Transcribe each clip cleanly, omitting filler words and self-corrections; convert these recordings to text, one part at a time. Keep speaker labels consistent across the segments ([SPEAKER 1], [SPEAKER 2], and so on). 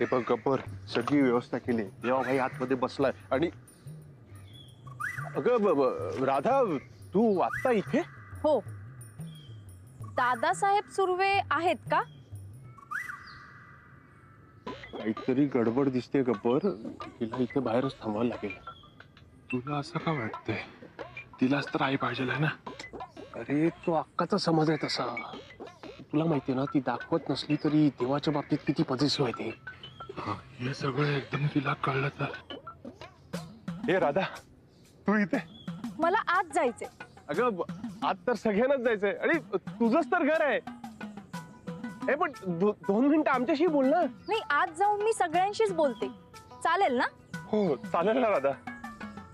[SPEAKER 1] ते पण गब्बर सगळी व्यवस्था केली, जेव्हा भाई आतमध्ये बसलाय आणि अगं राधा, तू आत्ता इथे?
[SPEAKER 2] हो, दादासाहेब सुर्वे आहेत का?
[SPEAKER 1] काहीतरी गडबड दिसते गब्बर, तिला इथे बाहेरच थांबावं लागेल. तुला असं का वाटतंय? तिलाच तर आई पाहिजे आहे ना. अरे तो अक्काचा समज आहे तसा. तुला माहितीये ना, ती दाखवत नसली तरी देवाच्या बाबतीत किती पॉझिटिव्ह आहे ते. हे सगळं एकदम तिला कळलं तर. हे राधा, तू इथे?
[SPEAKER 2] मला आज जायचंय.
[SPEAKER 1] अगं आज तर सगळ्यांनाच जायचंय आणि तुझंच तर घर आहे. ए पण 2 मिनिटं आमच्याशी बोल ना.
[SPEAKER 2] नाही, आज जाऊन मी सगळ्यांशीच बोलते, चालेल ना?
[SPEAKER 1] हो चालेल ना राधा,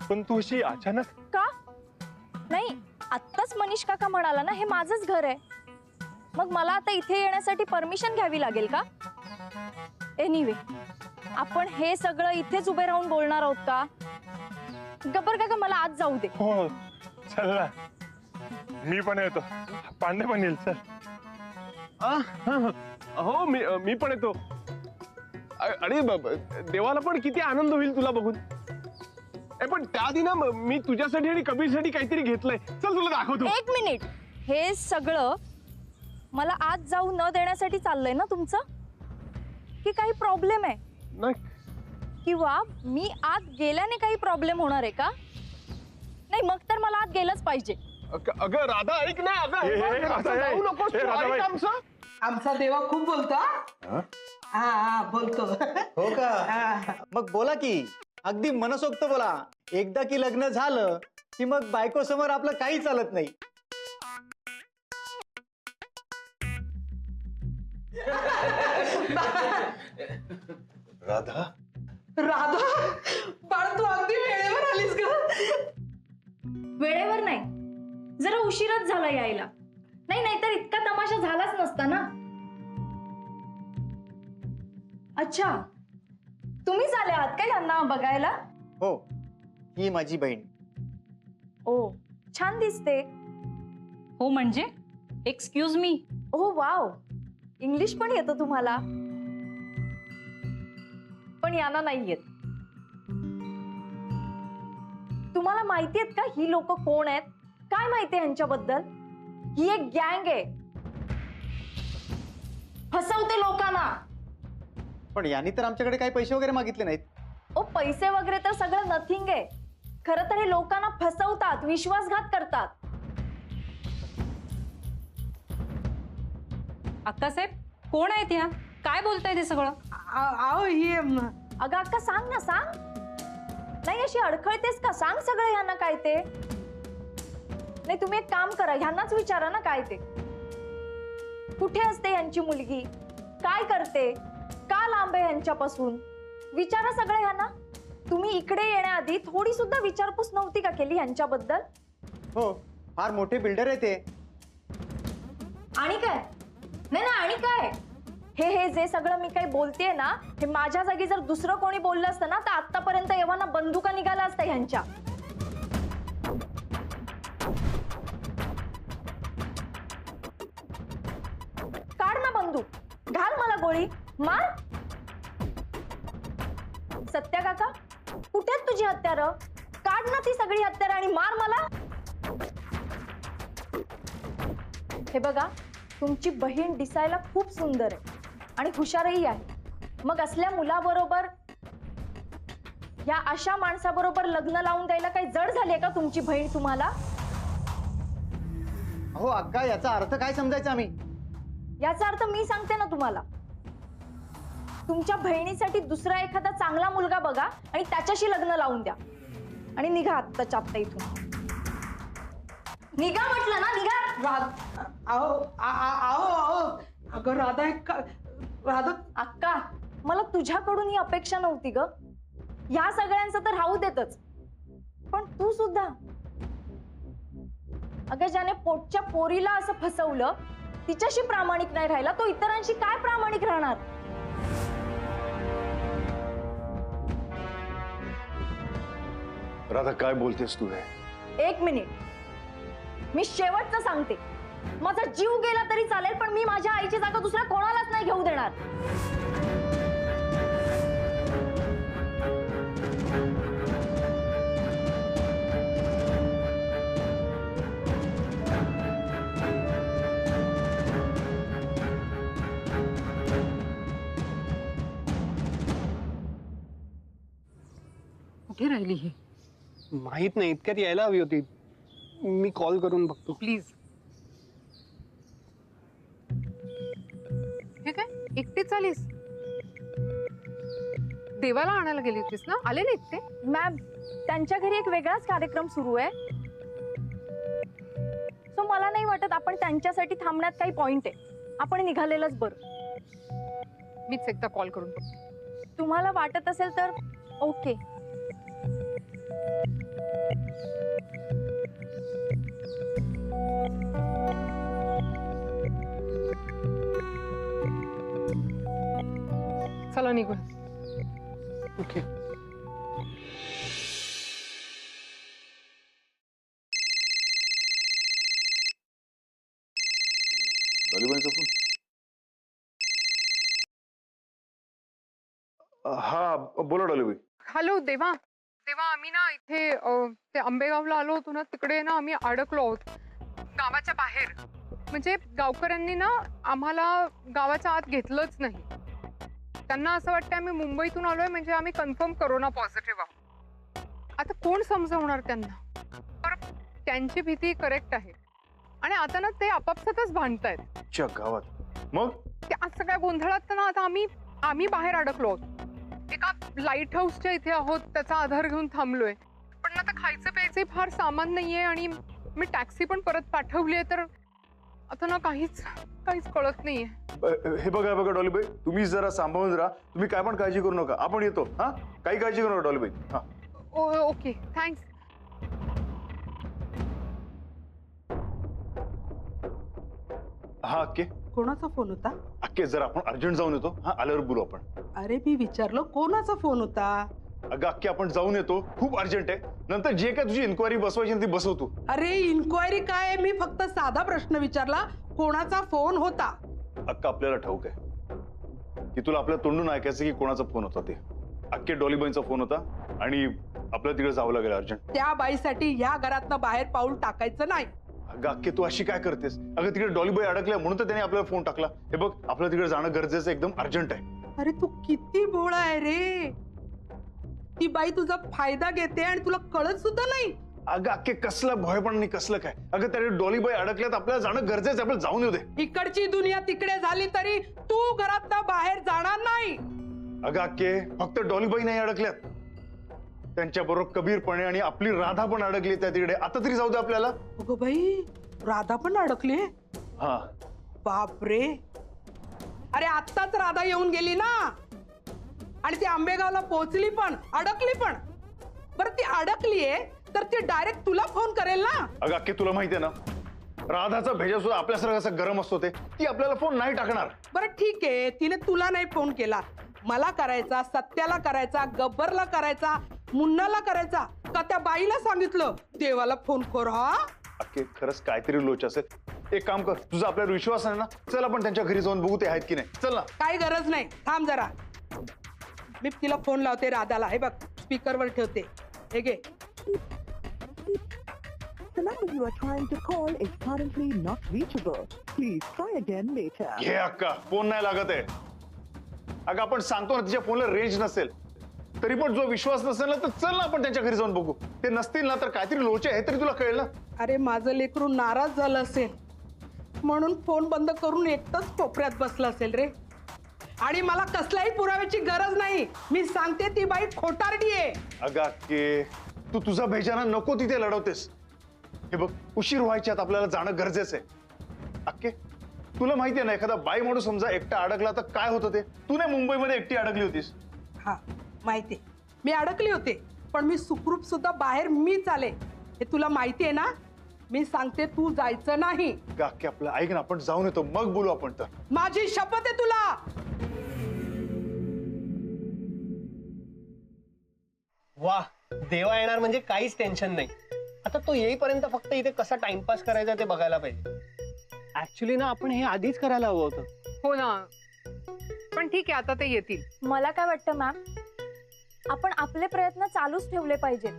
[SPEAKER 1] पण तू अशी अचानक
[SPEAKER 2] का? नाही, आत्ताच मनीष काका म्हणाला ना, हे माझंच घर आहे. मग मला आता इथे येण्यासाठी परमिशन घ्यावी लागेल का? एनिवे, आपण हे सगळं इथेच उभे राहून बोलणार आहोत का? गब्बर काका, मला आज जाऊ दे.
[SPEAKER 1] हो चल ना, मी पण येतो, पांडे पण येईल. चल. हो मी पण येतो. आणि देवाला पण किती आनंद होईल तुला बघून. पण त्याआधी ना मी तुझ्यासाठी आणि कबीरसाठी काहीतरी घेतलंय, चल तुला दाखवतो.
[SPEAKER 2] 1 मिनिट, हे सगळं मला आज जाऊ न देण्यासाठी चाललंय ना तुमचं? की काही प्रॉब्लेम आहे?
[SPEAKER 1] नाही. किंवा
[SPEAKER 2] मी आत गेल्याने काही प्रॉब्लेम होणार आहे का? नाही, मग तर मला आत गेलंच पाहिजे.
[SPEAKER 1] अगं राधा ऐक ना, जाऊ नकोस तू, ऐक आमचं.
[SPEAKER 3] आमचा देवा खूप बोलतो. हा बोलतो.
[SPEAKER 4] हो का? मग बोला की, अगदी मनसोक्त बोला. एकदा की लग्न झालं की मग बायको समोर आपलं काही चालत नाही.
[SPEAKER 1] राधा,
[SPEAKER 3] राधा बाळ, तू अगदी वेळेवर आलीस ग.
[SPEAKER 2] वेळेवर नाही, जरा उशीरच झाला यायला. नाही, नाहीतर इतका तमाशा झालाच नसता ना. अच्छा, तुम्हीच आले आहात का यांना बघायला?
[SPEAKER 4] हो, ही माझी बहीण.
[SPEAKER 2] ओ, छान दिसते.
[SPEAKER 5] हो म्हणजे? Excuse me.
[SPEAKER 2] Oh wow, English पण येतं तुम्हाला? पण यांना नाही येत. तुम्हाला माहिती आहेत का ही लोक कोण आहेत? काय माहिती यांच्याबद्दल? ही एक गँग आहे, फसवते लोकांना.
[SPEAKER 4] पण यांनी तर आमच्याकडे काही पैसे वगैरे मागितले नाहीत.
[SPEAKER 2] ओ, पैसे वगैरे तर सगळं नथिंग आहे. खरं तर हे लोकांना फसवतात, विश्वासघात करतात.
[SPEAKER 5] अक्कासाहेब, कोण आहेत या? काय बोलताय ते सगळं?
[SPEAKER 3] आओ ही
[SPEAKER 2] अगं अक्का, सांग ना, सांग. नाही, अशी अडखळतेस का? सांग सगळं ह्यांना काय ते. नाही, तुम्ही एक काम करा, ह्यांनाच विचारा ना काय ते. कुठे असते यांची मुलगी? काय करते? का लांब आहे यांच्यापासून? विचारा सगळं ह्यांना. तुम्ही इकडे येण्याआधी थोडी सुद्धा विचारपूस नव्हती का केली यांच्याबद्दल?
[SPEAKER 4] हो, फार मोठे बिल्डर आहे ते.
[SPEAKER 2] आणि काय? नाही ना, आणि काय? हे जे सगळं मी काही बोलतेय ना, हे माझ्या जागी जर दुसरं कोणी बोललं असतं ना, तर आतापर्यंत एव्हाना बंदुका निघाला असता ह्यांच्या. काढ ना बंदूक, घाल मला गोळी, मार. सत्या काका, कुठे आहेत तुझी हत्यारं? काढ ना ती सगळी हत्यारं आणि मार मला. हे बघा, तुमची बहीण दिसायला खूप सुंदर आहे आणि हुशारही आहे. मग असल्या मुलाबरोबर, या अशा माणसाबरोबर लग्न लावून द्यायला काही जड झालीये का तुमची बहीण तुम्हाला?
[SPEAKER 4] हो अक्का, याचा अर्थ काय समजायचा आम्ही?
[SPEAKER 2] याचा अर्थ मी सांगते ना तुम्हाला. तुमच्या बहिणीसाठी दुसरा एखादा चांगला मुलगा बघा आणि त्याच्याशी लग्न लावून द्या आणि निघा आत्ताच्या आत्ता इथून. निघा म्हटलं ना, निघा.
[SPEAKER 3] आओ अगं राधा, राधा.
[SPEAKER 2] अक्का, मला तुझ्याकडून ही अपेक्षा नव्हती ग. ह्या सगळ्यांचं तर राहू देतच, पण तू सुद्धा. अगं, ज्याने पोटच्या पोरीला असं फसवलं, तिच्याशी प्रामाणिक नाही राहिला, तो इतरांशी काय प्रामाणिक राहणार?
[SPEAKER 1] राधा काय बोलतेस तू?
[SPEAKER 2] 1 मिनिट, मी शेवटचं सांगते. माझा जीव गेला तरी चालेल, पण मी माझ्या आईची जागा दुसऱ्या कोणालाच नाही घेऊ देणार.
[SPEAKER 5] कुठे राहिली ही?
[SPEAKER 6] माहित नाही, इतक्यात यायला हवी होती. मी कॉल करून बघतो.
[SPEAKER 5] प्लीज. हे काय एकटीच आलीस? देवाला आणायला गेली होतीस ना? आले नाहीत ते?
[SPEAKER 2] मॅम, त्यांच्या घरी एक वेगळाच कार्यक्रम सुरू आहे. सो मला नाही वाटत आपण त्यांच्यासाठी थांबण्यात काही पॉइंट आहे. आपण निघालेलंच बरं.
[SPEAKER 5] मीच एकदा कॉल करून बघते.
[SPEAKER 2] तुम्हाला वाटत असेल तर ओके.
[SPEAKER 5] चला निघू.
[SPEAKER 6] ओके.
[SPEAKER 7] डॉलीबाईंचा फोन. हा बोला डॉलीबाई.
[SPEAKER 5] हॅलो देवा. देवा, आम्ही ना इथे ते आंबेगावला आलो होतो ना, तिकडे ना आम्ही अडकलो आहोत गावाच्या बाहेर. म्हणजे गावकऱ्यांनी ना आम्हाला गावाच्या आत घेतलंच नाही. त्यांना असं वाटतं आम्ही मुंबईतून आलोय म्हणजे आम्ही कन्फर्म कोरोना पॉझिटिव्ह आहोत. आता कोण समजवणार त्यांना? बरं, त्यांची भीती करेक्ट आहे आणि आता ना ते आपापसातच भांडतायत.
[SPEAKER 7] च्या गावात मग
[SPEAKER 5] त्या सगळ्या गोंधळात ना आता आम्ही बाहेर अडकलो आहोत. एका लाईट हाऊसच्या इथे आहोत, त्याचा आधार घेऊन थांबलोय. पण आता खायचं प्यायचं फार सामान नाहीये आणि मी टॅक्सी पण परत पाठवली आहे. तर आता ना काहीच कळत नाहीये.
[SPEAKER 7] हे बघा डॉलीबाई, तुम्ही जरा सांभाळून राहा. तुम्ही काय पण काळजी करू नका, आपण येतो. हा, काही काळजी करू नका डॉलीबाई. हा
[SPEAKER 5] ओके, थँक्स.
[SPEAKER 7] हा अक्के.
[SPEAKER 3] कोणाचा फोन होता?
[SPEAKER 7] अक्के जरा आपण अर्जंट जाऊन येतो. हा, आल्यावर बोलू आपण.
[SPEAKER 3] अरे मी विचारलं कोणाचा फोन होता?
[SPEAKER 7] अगं अक्के, आपण जाऊन येतो, खूप अर्जंट आहे. नंतर जे काय तुझी इन्क्वायरी बसवायची ना ती बसवतो.
[SPEAKER 3] अरे इन्क्वायरी काय आहे? मी फक्त साधा प्रश्न विचारला, कोणाचा फोन होता?
[SPEAKER 7] अक्का, आपल्याला ठाऊक आहे की तुला आपल्या तोंडून ऐकायचं की कोणाचा फोन होता ते. अक्के, डॉलीबाईंचा फोन होता आणि आपल्याला तिकडे जावं लागेल अर्जंट.
[SPEAKER 3] त्या बाईसाठी ह्या घरातनं बाहेर पाऊल टाकायचं नाही.
[SPEAKER 7] अगं अक्के, तू अशी काय करतेस? अगं तिकडे डॉलीबाई अडकल्या म्हणून तर त्याने आपल्याला फोन टाकला. हे बघ, आपल्याला तिकडे जाणं गरजेचं, एकदम अर्जंट आहे.
[SPEAKER 3] अरे तू किती भोळा आहे रे. ती बाई तुझा फायदा घेते आणि तुला कळत सुद्धा नाही.
[SPEAKER 7] अगं अक्के, कसलं भय पण नाही, कसलं काय. अगं त्या डॉलीबाई अडकल्यात, आपल्याला जाणं गरजेचं आहे. आपल्याला जाऊन येऊ दे.
[SPEAKER 3] इकडची दुनिया तिकडे झाली तरी तू घरातनं बाहेर जाणार नाही.
[SPEAKER 7] अगं अक्के, फक्त डॉलीबाई नाही अडकल्यात, त्यांच्याबरोबर कबीरपणे आणि आपली राधा पण अडकली त्या तिकडे. आता तरी जाऊ दे आपल्याला.
[SPEAKER 3] अगं बाई, राधा पण अडकली?
[SPEAKER 7] हा,
[SPEAKER 3] बापरे. अरे आत्ताच राधा येऊन गेली ना, आणि ती आंबेगावला पोहोचली पण अडकली पण. बरं, ती अडकलीये तर ती डायरेक्ट तुला फोन करेल ना.
[SPEAKER 7] अगं अक्के, तुला माहितीये ना, राधाचा भेजा सुद्धा आपल्यासारखं असं गरम असतो ते. ती आपल्याला फोन नाही टाकणार.
[SPEAKER 3] बरं ठीक आहे, तिने तुला नाही फोन केला, मला करायचा, सत्याला करायचा, गब्बरला करायचा, मुन्नाला करायचा का त्या बाईला सांगितलं देवाला फोन कर? हा
[SPEAKER 7] अक्के, खरंच काहीतरी लोच असेल. एक काम कर, तुझा आपल्यावर विश्वास आहे ना, चल आपण त्यांच्या घरी जाऊन बघू ते आहेत की नाही. चल ना.
[SPEAKER 3] काही गरज नाही, थांब जरा. मी तिला फोन लावते राधाला. हे बघ, स्पीकरवर ठेवते. हे घे.
[SPEAKER 8] The number you are trying to call is currently not reachable. Please try again later.
[SPEAKER 7] घे अक्का, फोन नाही लागत आहे. अगं आपण सांगतो ना, तिच्या फोनला रेंज नसेल तरी पण जो विश्वास नसेल ना, तर चल ना आपण त्यांच्या घरी जाऊन बघू. ते नसतील ना तर काहीतरी लोचे आहे तरी तुला कळेल ना.
[SPEAKER 3] अरे माझं लेकरू नाराज झालं असेल म्हणून फोन बंद करून एकटंच कोपऱ्यात बसलं असेल रे. आणि मला कसल्याही पुराव्याची गरज नाही. मी सांगते ती बाई खोटारडी आहे.
[SPEAKER 7] अगं अक्के, तू तुझा भेजाना नको तिथे लढवतेस. हे बघ, उशीर व्हायच्या आत आपल्याला जाणं गरजेचं आहे. अक्के, तुला माहितीये ना, एखादा बाई माणूस समजा एकटा अडकला तर काय होतं ते. तू नाही मुंबईमध्ये एकटी अडकली होतीस?
[SPEAKER 3] हा माहितीये, मी अडकली होते, पण मी सुखरूप सुद्धा बाहेर मीच आले. हे तुला माहितीये ना. मी सांगते तू जायचं नाही.
[SPEAKER 7] अक्के, आपलं ऐक ना, आपण जाऊन येतो, मग बोलू आपण. तर
[SPEAKER 3] माझी शपथ आहे तुला.
[SPEAKER 6] वा, देवा येणार म्हणजे काहीच टेन्शन नाही. आता तो येईपर्यंत फक्त इथे कसा टाइमपास करायचा ते बघायला पाहिजे. ऍक्च्युली ना, आपण हे आधीच करायला हवं होतं.
[SPEAKER 5] हो ना, पण ठीक आहे, आता ते येतील.
[SPEAKER 2] मला काय वाटतं मॅम, आपण आपले प्रयत्न चालूच ठेवले पाहिजेत.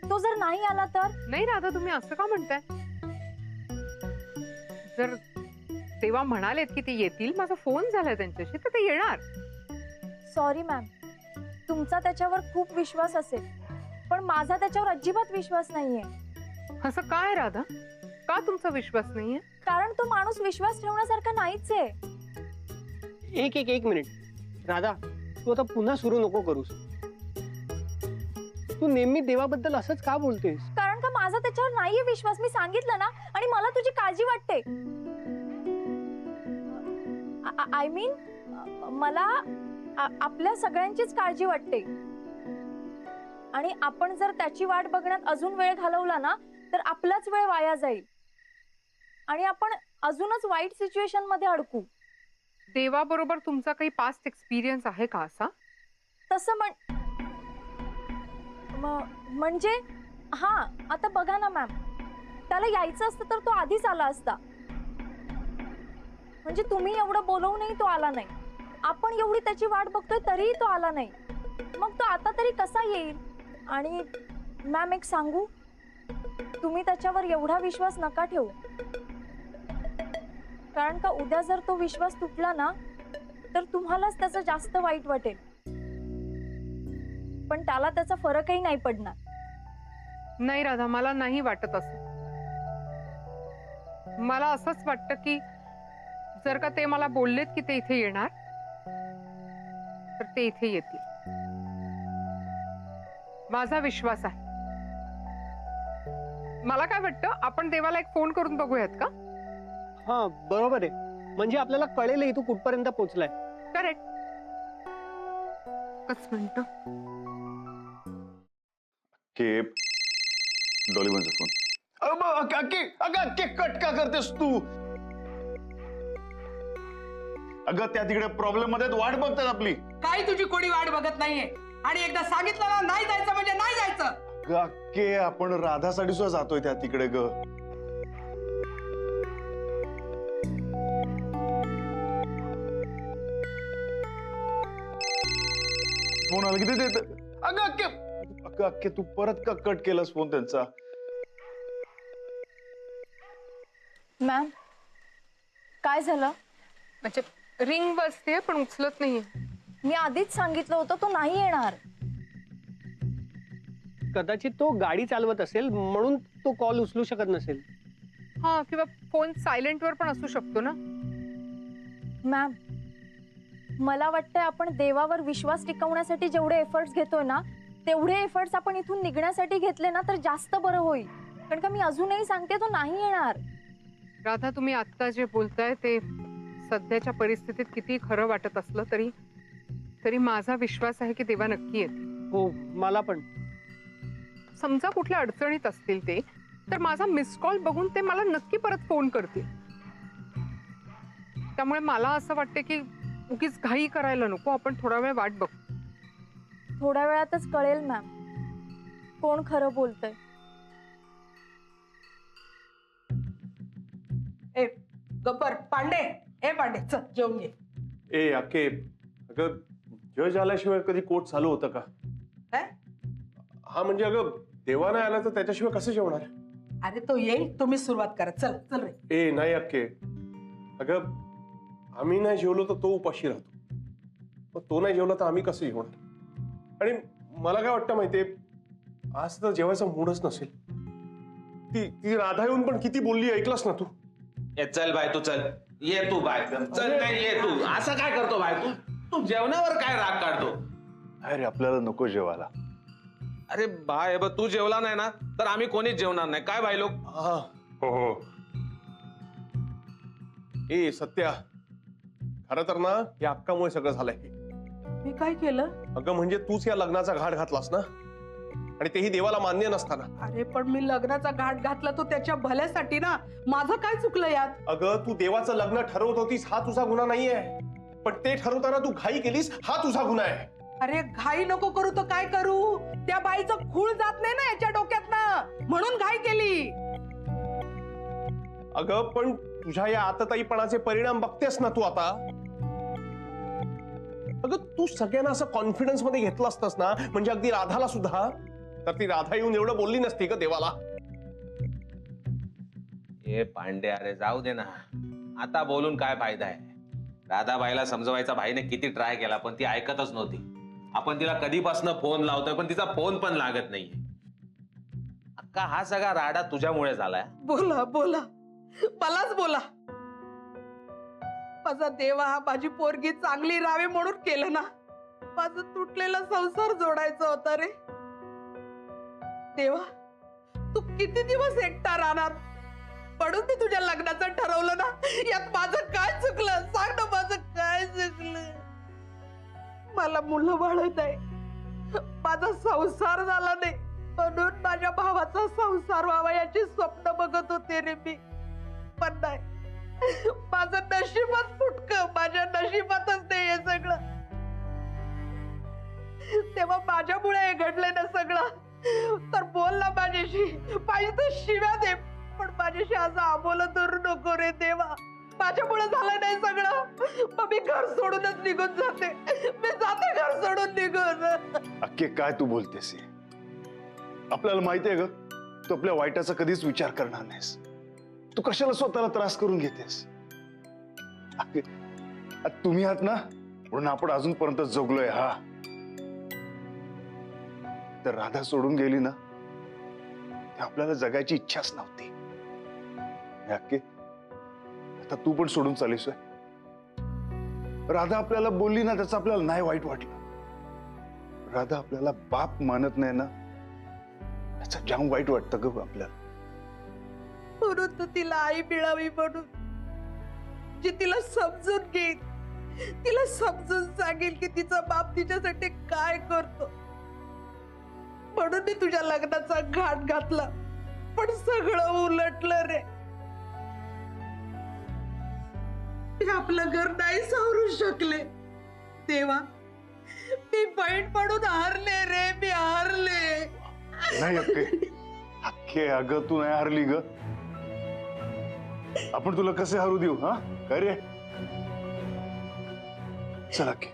[SPEAKER 2] तो जर नाही आला तर?
[SPEAKER 5] नाही राधा, तुम्ही असं का म्हणताय? जर तेव्हा म्हणालेत की ते येतील, माझा फोन झालाय त्यांच्याशी, तर ते येणार.
[SPEAKER 2] सॉरी मॅम, तुमचा त्याच्यावर खूप विश्वास असेल, पण माझा त्याच्यावर अजिबात विश्वास नाहीये.
[SPEAKER 5] असं काय राधा? का तुमचा विश्वास नाहीये?
[SPEAKER 2] कारण तो माणूस विश्वास ठेवण्यासारखा नाहीच आहे.
[SPEAKER 6] एक मिनिट राधा, तू आता पुन्हा सुरू नको करूस. तू नेहमी देवाबद्दल असंच का बोलतेस?
[SPEAKER 2] कारण का माझा त्याच्यावर नाहीये विश्वास, मी सांगितलं ना. आणि मला तुझी काळजी वाटते. आय मीन मला आपल्या सगळ्यांचीच काळजी वाटते. आणि आपण जर त्याची वाट बघण्यात अजून वेळ घालवला ना तर आपलाच वेळ वाया जाईल आणि आपण अजूनच वाईट सिच्युएशन मध्ये अडकू.
[SPEAKER 5] देवाबरोबर तुमचा काही पास्ट एक्सपिरियन्स आहे का असा?
[SPEAKER 2] तसं म्हणजे हा, आता बघा ना मॅम, त्याला यायचं असतं तर तो आधीच आला असता. म्हणजे तुम्ही एवढं बोलवूनही तो आला नाही. आपण एवढी त्याची वाट बघतोय तरीही तो आला नाही. मग तो आता तरी कसा येईल? आणि मॅम एक सांगू, तुम्ही त्याच्यावर एवढा विश्वास नका ठेवू. कारण का उद्या जर तो विश्वास तुटला ना तर तुम्हालाच त्याचं जास्त वाईट वाटेल. पण त्याला त्याचा फरकही नाही पडणार.
[SPEAKER 5] नाही राधा, मला नाही वाटत असं. मला असंच वाटतं की जर का ते मला बोललेत की ते इथे येणार तर ते इथे येतील. माझा विश्वास आहे. मला काय वाटतं, आपण देवाला एक फोन करून बघूयात का?
[SPEAKER 6] हा बरोबर आहे, म्हणजे आपल्याला कळेल तू कुठपर्यंत पोहोचलाय.
[SPEAKER 5] करेक्ट. कच मिनिट.
[SPEAKER 7] के डॉलीवनचा फोन. अगं कट का करतेस तू? अगं त्या तिकडे प्रॉब्लेम मध्ये वाट बघतात आपली.
[SPEAKER 3] काही तुझी कोणी वाट बघत नाहीये. आणि एकदा सांगितलं ना नाही जायचं म्हणजे नाही जायचं.
[SPEAKER 7] अक्के आपण राधासाठी सुद्धा जातोय त्या तिकडे ग. फोन आला किती देत. अगं अक्के तू परत का कट केलास फोन त्यांचा?
[SPEAKER 2] मॅम काय झालं?
[SPEAKER 5] म्हणजे रिंग वाजते पण उचलत नाहीये.
[SPEAKER 2] मी आधीच सांगितलं होतं तो नाही येणार.
[SPEAKER 6] कदाचित तो गाडी चालवत असेल म्हणून तो कॉल उचलू शकत नसेल.
[SPEAKER 5] हा, किंवा फोन सायलेंट वर पण असू शकतो ना.
[SPEAKER 2] मॅम मला वाटतंय आपण देवावर विश्वास टिकवण्यासाठी जेवढे एफर्ट्स घेतोय ना तेवढे एफर्ट्स आपण इथून निघण्यासाठी घेतले ना तर जास्त बरं होईल. कारण का मी अजूनही सांगते तो नाही येणार.
[SPEAKER 5] राधा, तुम्ही आता जे बोलताय ते सध्याच्या परिस्थितीत किती खरं वाटत असलं तरी माझा विश्वास आहे की देवा नक्की येते.
[SPEAKER 6] हो मला पण.
[SPEAKER 5] समजा कुठल्या अडचणीत असतील ते, तर माझा मिस कॉल बघून ते मला नक्की परत फोन करतील. त्यामुळे मला असं वाटतं की उगीच घाई करायला नको, आपण थोडा वेळ वाट बघू.
[SPEAKER 2] थोड्या वेळातच कळेल मॅम कोण खरं बोलतंय.
[SPEAKER 3] ए गब्बर पांडे, ए पांडे चल जेवून घे.
[SPEAKER 1] ए अक्के, अगं जज आल्याशिवाय कधी कोर्ट चालू होतं का?
[SPEAKER 3] काय?
[SPEAKER 1] हा म्हणजे अगं देवा नाही आला तर त्याच्याशिवाय कसं जेवणार?
[SPEAKER 3] अरे तो येईल, तुम्ही सुरुवात करा. चल चल रे.
[SPEAKER 1] ए नाही अक्के, अगं आम्ही नाही जेवलो तर तो उपाशी राहतो, मग तो नाही जेवला तर आम्ही कसं जेवणार? आणि मला काय वाटतं माहितीये, आज तर जेवायचा मूडच नसेल. ती राधा येऊन पण किती बोलली ऐकलास ना तू?
[SPEAKER 9] चल बाय तू, चल ये तू बाय, चल नाही ये तू. असं काय करतो बाय तू जेवणावर काय राग काढतो?
[SPEAKER 7] अरे आपल्याला नको जेवायला.
[SPEAKER 9] अरे बाय तू जेवला नाही ना तर आम्ही कोणीच जेवणार नाही. काय बाय लोक?
[SPEAKER 1] हो. ए सत्या, खरं तर ना या अक्कामुळे सगळं झालंय.
[SPEAKER 3] मी काय केलं?
[SPEAKER 1] अगं म्हणजे तूच या लग्नाचा घाट घातलास ना, आणि तेही देवाला मान्य नसताना.
[SPEAKER 3] अरे पण मी लग्नाचा घाट घातला तो त्याच्या भल्यासाठी ना. माझं काय चुकलं यात?
[SPEAKER 1] अगं तू देवाचं लग्न ठरवत होतीस हा तुझा गुन्हा नाहीये, पण ते ठरवताना तू घाई केलीस हा तुझा गुन्हा आहे.
[SPEAKER 3] अरे घाई नको करू तर काय करू? त्या बाईचं खूळ जात नाही ना याच्या डोक्यात ना, म्हणून घाई केली.
[SPEAKER 1] अगं पण तुझ्या या आतताईपणाचे परिणाम बघतेस ना तू आता. अगं तू सगळ्यांना असं कॉन्फिडन्स मध्ये घेतलं असतंस ना, म्हणजे अगदी राधाला सुद्धा, तर ती राधा येऊन एवढं बोलली नसती का देवाला?
[SPEAKER 9] ए पांडे, अरे जाऊ दे ना, आता बोलून काय फायदा आहे? राधाबाईला समजवायचा भाईने किती ट्राय केला पण ती ऐकतच नव्हती. आपण तिला कधीपासून फोन लावतोय पण तिचा फोन पण लागत नाहीये. अक्का हा सगळा राडा तुझ्यामुळे झालाय.
[SPEAKER 3] बोला बोला, मलाच बोला. माझा देवा माझी पोरगी चांगली राहावी म्हणून केलं ना. माझा तुटलेला संसार जोडायचा होता रे देवा. तू किती दिवस एकटा राहणार म्हणून मी तुझ्या लग्नाचं ठरवलं ना. यात माझं काय चुकलं सांग ना, माझं काय चुकलं? मला मुलं बाळ नाही, माझा संसार झाला नाही म्हणून माझ्या भावाचा संसार व्हावा याची स्वप्न बघत होते रे मी. पण नाही, माझं नशीबच फुटकं. माझ्या नशिबातच नाही हे सगळं. तेव्हा माझ्यामुळे हे घडलंय ना सगळं. तर बोल ना माझ्याशी, पाहिजे तर शिव्या दे, पण माझ्याशी असं आबोलं धरू नको रे देवा. माझ्यामुळे झालं नाही सगळं. मग मी घर सोडूनच निघून जाते. मी जाते घर सोडून निघून.
[SPEAKER 7] अक्के काय तू बोलतेस? आपल्याला माहितीये ग, तू आपल्या वाईटाचा कधीच विचार करणार नाहीस. तू कशाला स्वतःला त्रास करून घेतेस? अक्के, तुम्ही आहात ना म्हणून आपण अजूनपर्यंत जगलोय. हा तर राधा सोडून गेली ना, ते आपल्याला जगायची इच्छाच नव्हती. अक्के, आता तू पण सोडून चालीसोय. राधा आपल्याला बोलली ना, त्याचं आपल्याला नाही वाईट वाटलं. राधा आपल्याला बाप मानत नाही ना, त्याचं जाम वाईट वाटतं ग आपल्याला.
[SPEAKER 3] म्हणून तर तिला आई मिळावी म्हणून, जी तिला समजून घेईल, तिला समजून सांगेल की तिचा बाप तिच्यासाठी काय करतो. म्हणून मी तुझ्या लग्नाचा घाट घातला, पण सगळं उलटलं रे. मी आपलं घर नाही सावरू शकले देवा. मी बहीण पडून हारले रे, मी हारले.
[SPEAKER 7] नाही अक्के, अक्के अगं तू नाही हारली ग. आपण तुला कसे हरू देऊ? हा काय रे? चल अक्के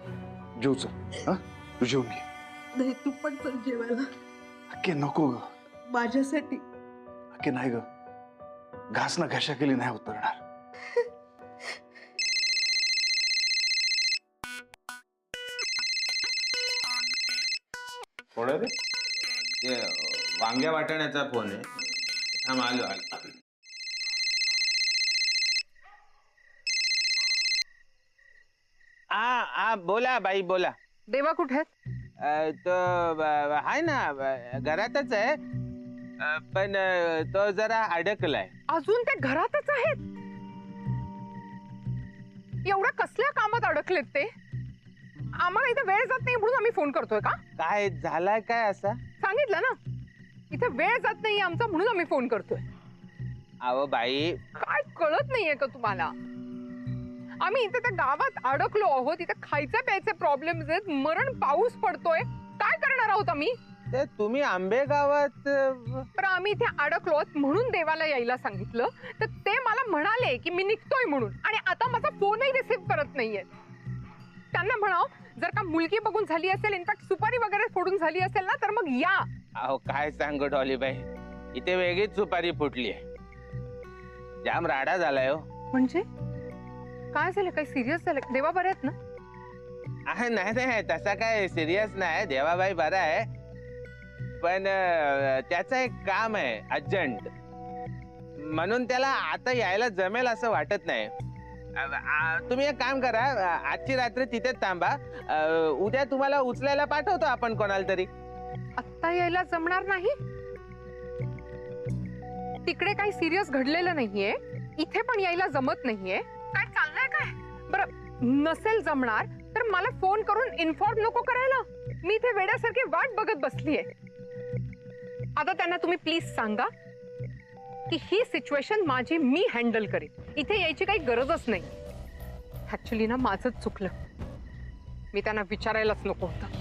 [SPEAKER 7] जेव, चल. हा तू जेवून घे.
[SPEAKER 3] नाही तू पण चल जेवायला.
[SPEAKER 7] अक्के नको ग.
[SPEAKER 3] माझ्यासाठी.
[SPEAKER 7] अक्के नाही ग, घास ना घशा केली नाही उतरणार.
[SPEAKER 9] कोण आहे रे? ते वांग्या वाटण्याचा फोन आहे. थांब आलो आलो. बोला बाई बोला.
[SPEAKER 5] देवा कुठे आहेत?
[SPEAKER 9] तो आहे ना घरातच आहे, पण तो जरा अडकलाय.
[SPEAKER 5] अजून ते घरातच आहेत? एवढ्या कसल्या कामात अडकलेत ते? आम्हाला इथे वेळ जात नाही म्हणून आम्ही फोन करतोय का?
[SPEAKER 9] काय झालाय काय असा?
[SPEAKER 5] सांगितलं ना, इथे वेळ जात नाही आमचा म्हणून आम्ही फोन करतोय.
[SPEAKER 9] अहो बाई,
[SPEAKER 5] काय कळत नाहीये का तुम्हाला? आम्ही इथे त्या गावात अडकलो आहोत. इथे खायचे प्यायचे प्रॉब्लेम्स आहेत, मरण पाऊस पडतोय. काय करणार आहोत आम्ही?
[SPEAKER 9] ते तुम्ही आंबेगावात.
[SPEAKER 5] पण आम्ही इथे अडकलो म्हणून देवाला यायला सांगितलं, तर ते मला म्हणाले की मी निघतोय म्हणून, आणि आता माझा फोनही रिसीव्ह करत नाहीये. त्यांना म्हणाव, जर का मुलगी बघून झाली असेल, इनफॅक्ट सुपारी वगैरे फोडून झाली असेल ना, तर मग या.
[SPEAKER 9] अहो काय सांगू डॉलीबाई, इथे वेगळीच सुपारी फुटली आहे. जाम राडा झालाय हो.
[SPEAKER 5] म्हणजे काय झालं? काही सिरियस झालं? देवा बरे आहेत ना?
[SPEAKER 9] नाही नाही, तसा काय सिरियस नाही. देवाबाई बरा आहे, पण त्याचं एक काम आहे अर्जंट, म्हणून त्याला आता यायला जमेल असं वाटत नाही. तुम्ही एक काम करा, आजची रात्र तिथेच थांबा. उद्या तुम्हाला उचलायला पाठवतो आपण कोणाला तरी.
[SPEAKER 5] आत्ता यायला जमणार नाही? तिकडे काही सिरियस घडलेलं नाहीये, इथे पण यायला जमत नाहीये. काय चाललंय काय? बरं, नसेल जमणार तर मला फोन करून इन्फॉर्म नको करायला? मी इथे वेड्यासारखी वाट बघत बसलीये. आता त्यांना तुम्ही प्लीज सांगा की ही सिच्युएशन माझी मी हँडल करेन. इथे यायची काही गरजच नाही. ऍक्च्युली ना माझंच चुकलं, मी त्यांना विचारायलाच नको होतं.